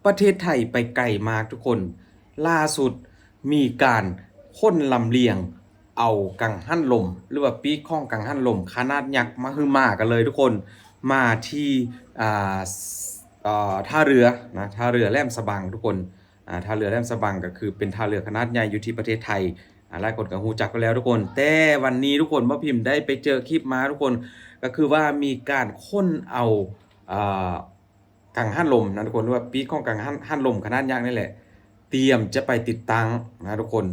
ประเทศไทยไปไกลมากทุกคนล่าสุดมีการค้นลำเลียงเอากังหันลมหรือว่าปีกของกังหันลมขนาดยักษ์มาฮือมากันเลยทุกคนมาที่อ่าท่าเรือนะท่าเรือแหลมฉบังทุกคนท่าเรือแหลมฉบังก็คือเป็นท่าเรือขนาดใหญ่อยู่ที่ประเทศไทยหลายคนก็ฮู้จักไปแล้วทุกคนแต่วันนี้ทุกคนบ่พิมพ์ได้ไปเจอคลิปมาทุกคนก็คือว่ามีการค้นเอาอ่า กังหันลมนะทุกคนว่าปีกของกังหันลมขนาดยักษ์นี่แหละเตรียมจะไปติดตั้งนะทุกคน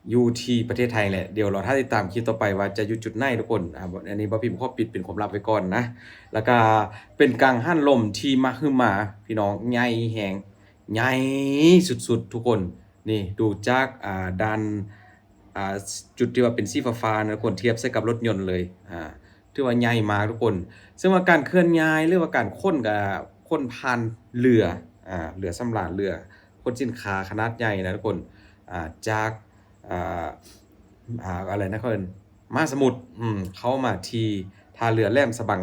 อยู่ที่ประเทศไทยแหละเดี๋ยวเราถ้าติดตามคลิปต่อไปว่าจะอยู่จุดไหนทุกคนอันนี้บ่พิมพ์ข้อปิดเป็นความลับไว้ก่อนนะแล้วก็เป็นกังหันลมที่มาคือมาพี่น้องใหญ่แหงใหญ่สุดๆทุกคนนี่ดูจากด้านอ่าจุดที่ว่าเป็นสีฟ้าๆนะทุกคนเทียบใส่กับรถยนต์เลยถือว่าใหญ่มากทุกคน ซึ่งว่าการเคลื่อนย้ายหรือว่าการขนกับขนผ่านเรือเรือสำราญเรือขนสินค้าขนาดใหญ่นะทุกคนจากอ่าอะไรนะเพิ่นมหาสมุทรเข้ามาที่ท่าเรือแหลมฉบัง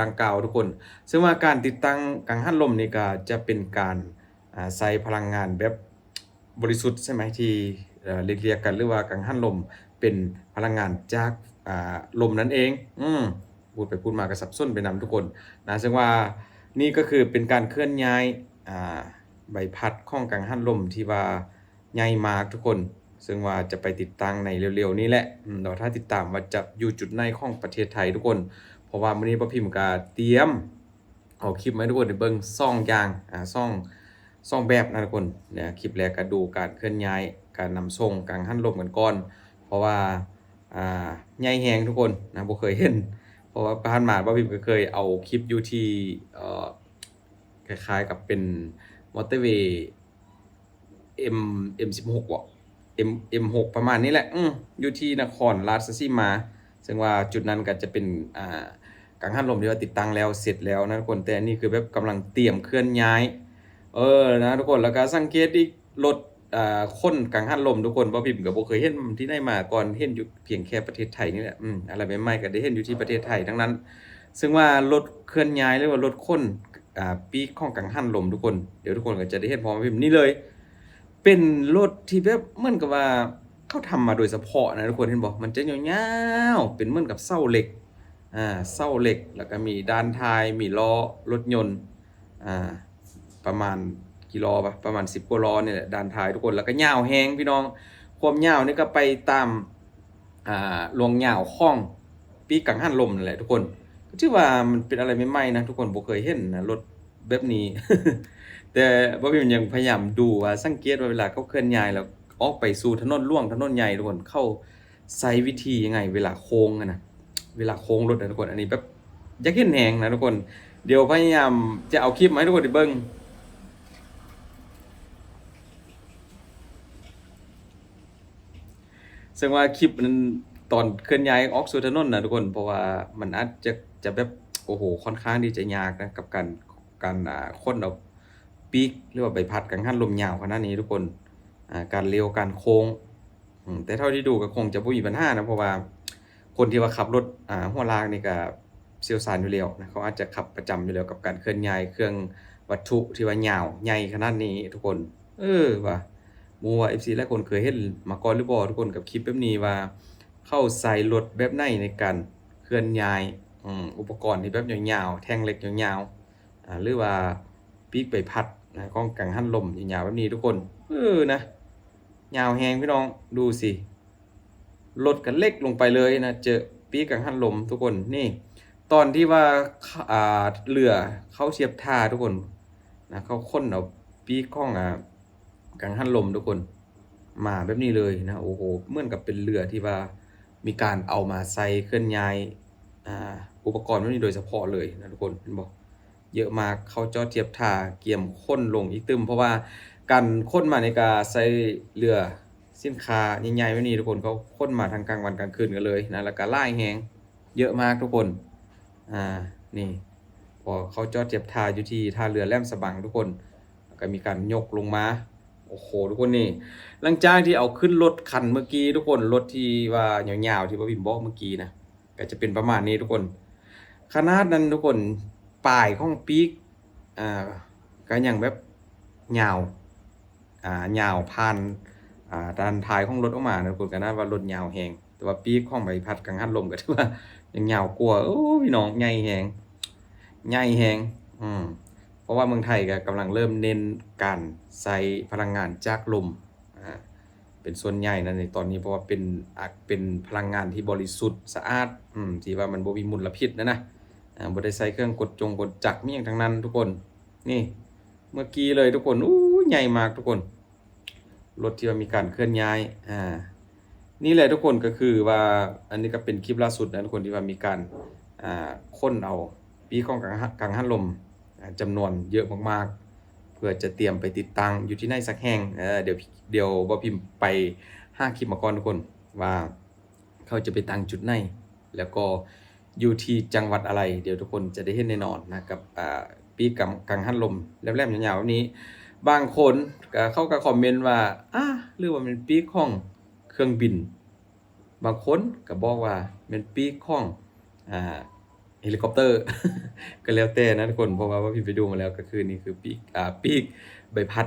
ดังกล่าวทุกคนซึ่งว่าการติดตั้งกังหันลมนี่ก็จะเป็นการใช้พลังงานแบบบริสุทธิ์ใช่ไหมที่เรียกกันหรือว่ากังหันลมเป็นพลังงานจากลมนั่นเองพูดไปพูดมาก็สับสนไปนำทุกคนนะซึ่งว่านี่ก็คือเป็นการเคลื่อนย้ายอ่าใบพัดของกังหันลมที่ว่าใหญ่มากทุกคนซึ่งว่าจะไปติดตั้งในเร็วๆนี้แหละเราถ้าติดตามว่าจะอยู่จุดไหนของประเทศไทยทุกคนเพราะว่ามื้อนี้ป้าพิมพ์ก็เตรียมเอาคลิปมาให้ทุกคนได้เบิ่ง2อย่างสองแบบนะทุกคนเนี่ยคลิปแรกก็ดูการเคลื่อนย้ายการนำส่งกังหันลมกันก่อนเพราะว่าใหญ่แฮงทุกคนนะบ่เคยเห็นเพราะว่าผ่านมาบ่พิมพ์ก็เคยเอาคลิปอยู่ที่คล้ายๆกับเป็นมอเตอร์เวย์ M M16 บ่ M6 ประมาณนี้แหละอยู่ที่นครราชสีมาซึ่งว่าจุดนั้นก็จะเป็นกังหันลมที่ว่าติดตั้งแล้วเสร็จแล้วนะทุกคนแต่อันนี้คือแบบกำลังเตรียมเคลื่อนย้ายนะทุกคนแล้วก็สังเกตอีกรถคนกังหันลมทุกคนบ่พิมพ์ก็บ่เคยเห็นที่ไหนมาก่อนเห็นอยู่เพียงแค่ประเทศไทยนี่แหละอะไรใหม่ๆก็ได้เห็นอยู่ที่ประเทศไทยทั้งนั้นซึ่งว่ารถเคลื่อนย้ายหรือว่ารถคนปีกของกังหันลมทุกคนเดี๋ยวทุกคนก็จะได้เห็นพร้อมพิมพ์นี่เลยเป็นรถที่แบบเหมือนกับว่าเขาทำมาโดยเฉพาะนะทุกคนเห็นบ่มันจะยาวๆเป็นเหมือนกับเสาเหล็กเสาเหล็กแล้วก็มีด้านท้ายมีล้อรถยนต์อ่า ประมาณกี่ล้อปะประมาณ10กว่าล้อเนี่ยแหละด้านท้ายทุกคนแล้วก็ยาวแฮงพี่น้องความยาวนี่ก็ไปตามลวงยาวของปีกกังหันลมนั่นแหละทุกคนก็ถือว่ามันเป็นอะไรใหม่ๆนะทุกคนบ่เคยเห็นนะรถแบบนี้ แต่บ่พิมยังพยายามดูว่าสังเกตว่าเวลาเขาเคลื่อนย้ายแล้วออกไปสู่ถนนหลวงถนนใหญ่ทุกคนเข้าใช้วิธียังไงเวลาโค้งอะนะเวลาโค้งรถนะทุกคนอันนี้แบบอยากเห็นแฮงนะทุกคนเดี๋ยวพยายามจะเอาคลิปมาให้ทุกคนได้เบิ่ง ซึ่งว่าคลิปนั้นตอนเคลื่อนย้ายออกสู่ถนนนะทุกคนเพราะว่ามันอาจจะแบบโอ้โหค่อนข้างที่จะยากนะกับการค้นเอาปีกหรือว่าใบพัดกังหันลมยาวขนาดนี้ทุกคนการเลี้ยวการโค้งแต่เท่าที่ดูก็คงจะบ่มีปัญหานะเพราะว่าคนที่ว่าขับรถหัวลากนี่ก็เชี่ยวชาญอยู่แล้วนะเขาอาจจะขับประจำอยู่แล้วกับการเคลื่อนย้ายเครื่องวัตถุที่ว่ายาวใหญ่ขนาดนี้ทุกคนว่ะ หมู่ว่า FC หลายคนเคยเห็นมาก่อนหรือบ่ทุกคนกับคลิปแบบนี้ว่าเข้าใส่รถแบบไหนในการเคลื่อนย้ายอุปกรณ์ที่แบบยาวๆแท่งเหล็กยาวๆหรือว่าปีกใบพัดนะของกังหันลมยาวๆแบบนี้ทุกคนนะยาวแฮงพี่น้องดูสิรถก็เล็กลงไปเลยนะเจอปีกกังหันลมทุกคนนี่ตอนที่ว่าเรือเข้าเทียบท่าทุกคนนะเขาค้นเอาปีกของกังหันลมทุกคนมาแบบนี้เลยนะโอ้โหเหมือนกับเป็นเรือที่ว่ามีการเอามาใส่เคลื่อนย้ายอ่าอุปกรณ์พวกนี้โดยเฉพาะเลยนะทุกคนเห็นบ่เยอะมากเขาจอดเทียบท่าเกี่ยมค้นลงอีกตึมเพราะว่าการค้นมาในการใส่เรือสินค้าใหญ่ๆแบบนี้ทุกคนเขาค้นมาทั้งกลางวันกลางคืนกันเลยนะแล้วก็หลายแฮงเยอะมากทุกคนอ่านี่พอเขาจอดเทียบท่าอยู่ที่ท่าเรือแหลมฉบังทุกคนแล้วก็มีการยกลงมา โอ้โหทุกคนนี่หลังจากที่เอาขึ้นรถคันเมื่อกี้ทุกคนรถที่ว่ายาวๆที่ว่าพิมพ์บอกเมื่อกี้นะก็จะเป็นประมาณนี้ทุกคนขนาดนั้นทุกคนปลายของปีกอ่าก็ยังแบบ ยาวยาวผ่านด้านท้ายของรถออกมานะทุกคนก็น่าว่ารถยาวแฮงแต่ว่าปีกของใบพัดกังหันลมก็ถือว่ายังยาวกว่าโอ้พี่น้องใหญ่แฮงใหญ่แฮงเพราะว่าเมืองไทยก็กำลังเริ่มเน้นการใช้พลังงานจากลมเป็นส่วนใหญ่นะในตอนนี้เพราะว่าเป็นพลังงานที่บริสุทธิ์สะอาดที่ว่ามันบ่มีมลพิษนะบ่ได้ใช้เครื่องกดจักรมีหยังทั้งนั้นทุกคนนี่เมื่อกี้เลยทุกคนอู้ใหญ่มากทุกคนรถที่ว่ามีการเคลื่อนย้ายนี่แหละทุกคนก็คือว่าอันนี้ก็เป็นคลิปล่าสุดนะทุกคนที่ว่ามีการค้นเอาปีของกังหันลมจำนวนเยอะมากๆเพื่อจะเตรียมไปติดตั้งอยู่ที่ไหนสักแห่งเดี๋ยวบ่พิมพ์ไป5คลิปมาก่อนทุกคนว่าเขาจะไปตั้งจุดไหนแล้วก็อยู่ที่จังหวัดอะไรเดี๋ยวทุกคนจะได้เห็นแน่นอนนะกับปีกังหันลมแหลมๆยาวๆแบบนี้บางคนก็เข้าก็คอมเมนต์ว่าหรือว่ามันปีกของเครื่องบินบางคนก็บอกว่าเป็นปีกของเฮลิคอปเตอร์ ก็แล้วแต่นะทุกคนเพราะว่าพี่ไปดูมาแล้วก็คือนี่คือปีกใบพัด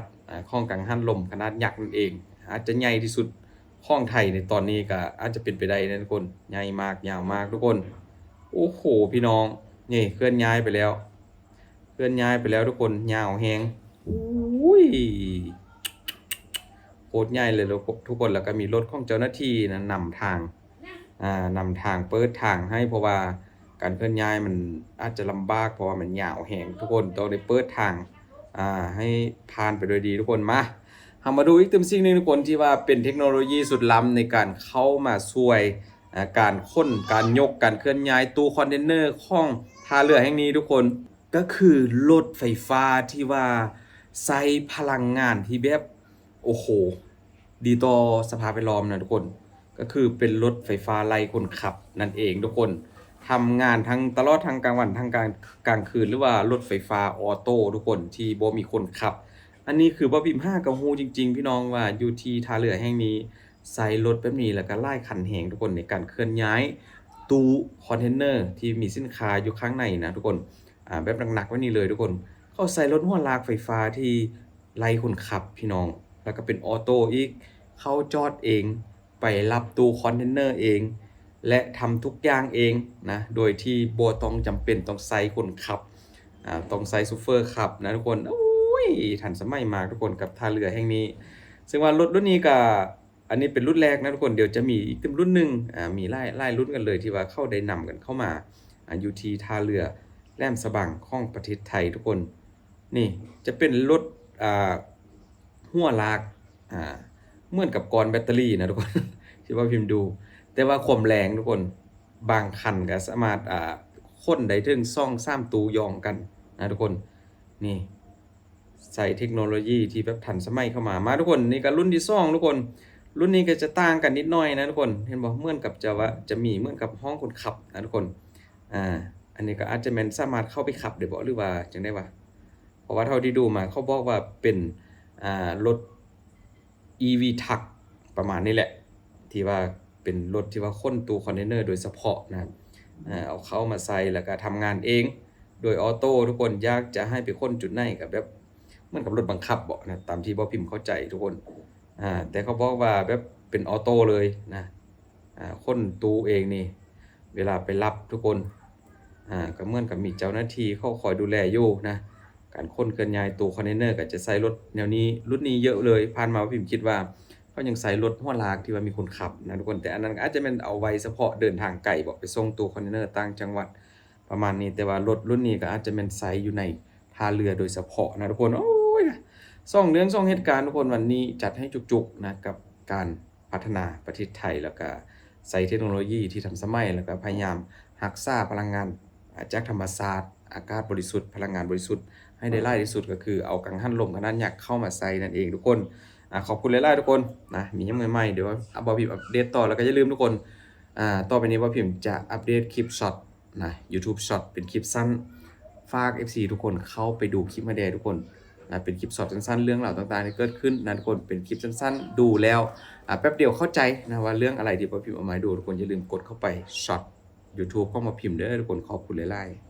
ของกังหันลมขนาดยักษ์นั่นเองอาจจะใหญ่ที่สุดของไทยในตอนนี้ก็อาจจะเป็นไปได้นะทุกคนใหญ่มากยาวมากทุกคนโอ้โหพี่น้องนี่เคลื่อนย้ายไปแล้วทุกคนยาวแฮงอุ้ยโคตรใหญ่เลยทุกคนแล้วก็มีรถของเจ้าหน้าที่นะนำทางเปิดทางให้เพราะว่าการเคลื่อนย้ายมันอาจจะลำบากเพราะว่ามันยาวแหงทุกคนต้องได้เปิดทางให้ผ่านไปโดยดีทุกคนมาดูอีกสิ่งหนึ่งทุกคนที่ว่าเป็นเทคโนโลยีสุดล้ำในการเข้ามาช่วยการค้นการยกการเคลื่อนย้ายตู้คอนเทนเนอร์ของท่าเรือแห่งนี้ทุกคนก็คือรถไฟฟ้าที่ว่าใช้พลังงานที่แบบโอ้โหดีต่อสภาพแวดล้อมนะทุกคนก็คือเป็นรถไฟฟ้าไร้คนขับนั่นเองทุกคนทำงานทั้งตลอดทั้งกลางวันทั้งกลางคืนหรือว่ารถไฟฟ้าออโต้ทุกคนที่บ่มีคนขับอันนี้คือบ่พิมพ์5กับฮู้จริงๆพี่น้องว่าอยู่ที่ท่าเรือแห่งนี้ใส่รถแบบนี้แล้วก็หลายคันแฮงทุกคนในการเคลื่อนย้ายตู้คอนเทนเนอร์ที่มีสินค้าอยู่ข้างในนะทุกคนแบบหนักๆไว้นี่เลยทุกคนเขาใส่รถหัวลากไฟฟ้าที่ไร้คนขับพี่น้องแล้วก็เป็นออโต้อีกเขาจอดเองไปรับตู้คอนเทนเนอร์เองและทำทุกอย่างเองนะโดยที่บ่ต้องจำเป็นต้องใส่คนขับต้องใส่ซูเฟอร์ขับนะทุกคนโอ้ยทันสมัยมากทุกคนกับท่าเรือแห่งนี้ซึ่งว่ารถรุ่นนี้ก็อันนี้เป็นรุ่นแรกนะทุกคนเดี๋ยวจะมีอีกรุ่นหนึ่งมีไล่รุ่นกันเลยที่ว่าเข้าได้นำกันเข้ามาอยู่ที่ท่าเรือแหลมฉบังของประเทศไทยทุกคนนี่จะเป็นรถหัวลากเหมือนกับกรแบตเตอรี่นะทุกคน ที่ว่าพิมพ์ดูแต่ว่าความแรงทุกคนบางคันก็สามารถค้นได้ถึง2-3ตู้ยองกันนะทุกคนนี่ใส่เทคโนโลยีที่แบบทันสมัยเข้ามาทุกคนนี่ก็รุ่นที่2ทุกคนรุ่นนี้ก็จะต่างกันนิดหน่อยนะทุกคนเห็นบ่เหมือนกับจะมีเหมือนกับห้องคนขับนะทุกคนอันนี้ก็อาจจะแม่นสามารถเข้าไปขับได้บ่หรือว่าจังได๋วะเพราะว่าเท่าที่ดูมาเขาบอกว่าเป็นรถ EV Truck ประมาณนี้แหละที่ว่าเป็นรถที่ว่าค้นตู้คอนเทนเนอร์โดยเฉพาะนะครับเอาเข้ามาใส่แล้วก็ทำงานเองโดยออโต้ทุกคนอยากจะให้ไปค้นจุดไหนก็แบบเหมือนกับรถบังคับบ่นะตามที่บ่พิมพ์เข้าใจทุกคนแต่เขาบอกว่าแบบเป็นออโต้เลยนะค้นตู้เองนี่เวลาไปรับทุกคนก็เหมือนกับมีเจ้าหน้าที่เขาคอยดูแลอยู่นะการค้นเคลื่อนย้ายตู้คอนเทนเนอร์ก็จะใช้รถแนวนี้รุ่นนี้เยอะเลยผ่านมาพิมพ์คิดว่าเขายังใส่รถหัวลากที่ว่ามีคนขับนะทุกคนแต่อันนั้นอาจจะเป็นเอาไว้เฉพาะเดินทางไกลบอกไปส่งตู้คอนเทนเนอร์ต่างจังหวัดประมาณนี้แต่ว่ารถรุ่นนี้ก็อาจจะเป็นใส่อยู่ในท่าเรือโดยเฉพาะนะทุกคนโอ้ย2เรื่อง2เหตุการณ์ทุกคนวันนี้จัดให้จุกๆนะกับการพัฒนาประเทศไทยแล้วก็ใส่เทคโนโลยีที่ทันสมัยแล้วก็พยายามรักษาพลังงานจากธรรมชาติอากาศบริสุทธิ์พลังงานบริสุทธิ์ให้ได้หลายที่สุดก็คือเอากังหันลมขนาดยักษ์เข้ามาใส่นั่นเองทุกคนขอบคุณหลายๆทุกคนนะมียังใหม่ๆเดี๋ยวบ่พิมพ์อัปเดตต่อแล้วก็อย่าลืมทุกคนต่อไปนี้บ่พิมพ์จะอัปเดตคลิปช็อตนะ YouTube ช็อตเป็นคลิปสั้นฝาก FC ทุกคนเข้าไปดูคลิปมาแดทุกคนนะเป็นคลิปช็อตสั้นๆเรื่องราวต่างๆที่เกิดขึ้นนะทุกคนเป็นคลิปสั้นๆดูแล้วแป๊บเดียวเข้าใจนะว่าเรื่องอะไรที่บ่พิมพ์เอามาให้ดูทุกคนอย่าลืมกดเข้าไปช็อต YouTube เข้ามาพิมพ์เด้อทุกคนขอบคุณหลายๆ